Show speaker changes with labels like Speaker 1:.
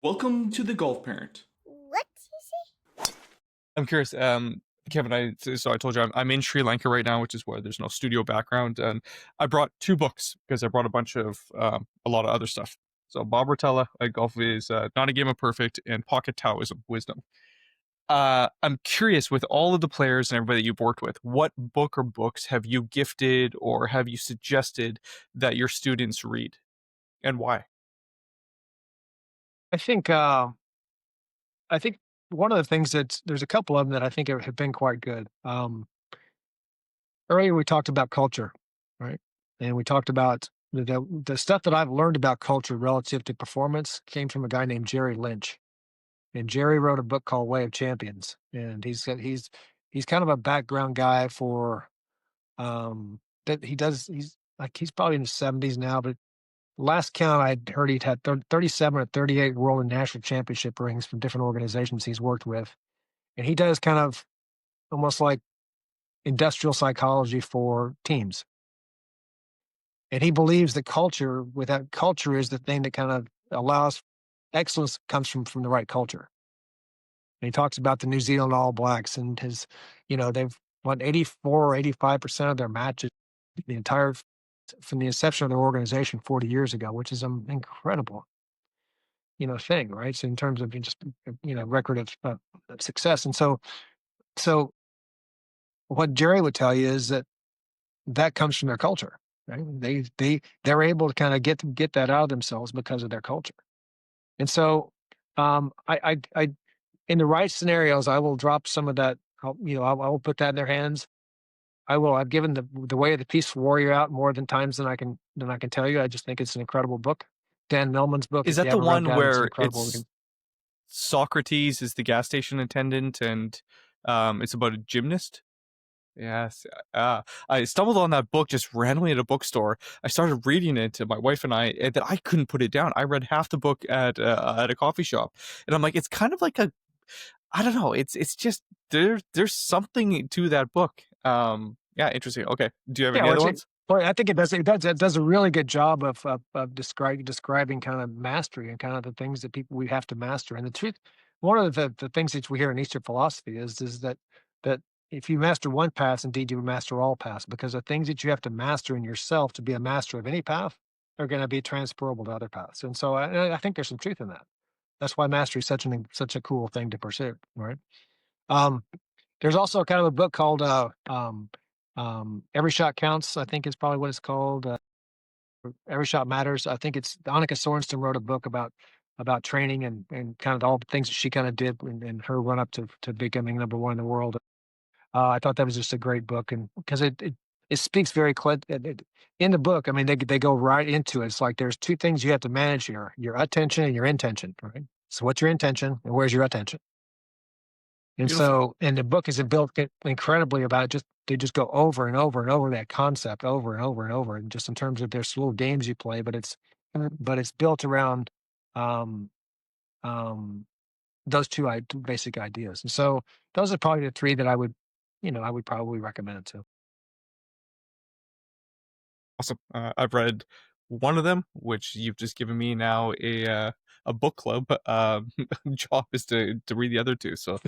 Speaker 1: Welcome to the Golf Parent.
Speaker 2: What you say?
Speaker 3: I'm curious, Kevin. So I told you I'm in Sri Lanka right now, which is where there's no studio background, and I brought two books because I brought a bunch of a lot of other stuff. So Bob Rotella, Golf is Not a Game of Perfect, and Pocket Taoism, Wisdom. I'm curious, with all of the players and everybody that you've worked with, what book or books have you gifted or have you suggested that your students read, and why?
Speaker 4: I think uh, I think one of the things that there's a couple of them that I think have been quite good. Earlier we talked about culture, right? And we talked about the stuff that I've learned about culture relative to performance came from a guy named Jerry Lynch. And Jerry wrote a book called Way of Champions. And he's kind of a background guy for that he's probably in his 70s now, but last count I heard he'd had 37 or 38 world and national championship rings from different organizations he's worked with. And he does kind of almost like industrial psychology for teams. And he believes that culture is the thing that kind of allows excellence comes from the right culture. And he talks about the New Zealand All Blacks and they've won 84 or 85% of their matches the entire from the inception of their organization 40 years ago, which is an incredible thing, right? So in terms of just record of success. And so what Jerry would tell you is that that comes from their culture, right? They're able to kind of get that out of themselves because of their culture. And so I in the right scenarios, I will drop some of that. I will put that in their hands. I've given the Way of the Peaceful Warrior out more than times than I can tell you. I just think it's an incredible book. Dan Millman's book,
Speaker 3: Is
Speaker 4: if you
Speaker 3: that the
Speaker 4: haven't read
Speaker 3: one
Speaker 4: that, it's
Speaker 3: where
Speaker 4: incredible.
Speaker 3: it's Socrates is the gas station attendant, and it's about a gymnast? Yes. I stumbled on that book just randomly at a bookstore. I started reading it, my wife and and then I couldn't put it down. I read half the book at a coffee shop, and I'm like, it's kind of like I don't know. It's just there's something to that book. Yeah, interesting. Okay. Do you have
Speaker 4: Yeah,
Speaker 3: any other ones?
Speaker 4: well, I think it does a really good job of describing kind of mastery and kind of the things that people we have to master. And the truth, one of the things that we hear in Eastern philosophy is that if you master one path, indeed you master all paths, because the things that you have to master in yourself to be a master of any path are going to be transferable to other paths. And so I think there's some truth in that. That's why mastery is such a cool thing to pursue, right? Um, there's also kind of a book called Every Shot Counts, I think is probably what it's called. Every Shot Matters. I think it's Annika Sorenstam wrote a book about training and kind of all the things that she kind of did in her run up to becoming number one in the world. I thought that was just a great book, and because it speaks very in the book. I mean, they go right into it. It's like there's two things you have to manage here: your attention and your intention. Right. So, what's your intention, and where's your attention? And
Speaker 3: Beautiful.
Speaker 4: so, and the book is built incredibly about it. They just go over and over and over that concept over and over and over, and just in terms of there's little games you play, but it's built around um, um, those two basic ideas. And so, those are probably the three that I would probably recommend it to.
Speaker 3: Awesome. I've read one of them, which you've just given me now a book club job is to read the other two. So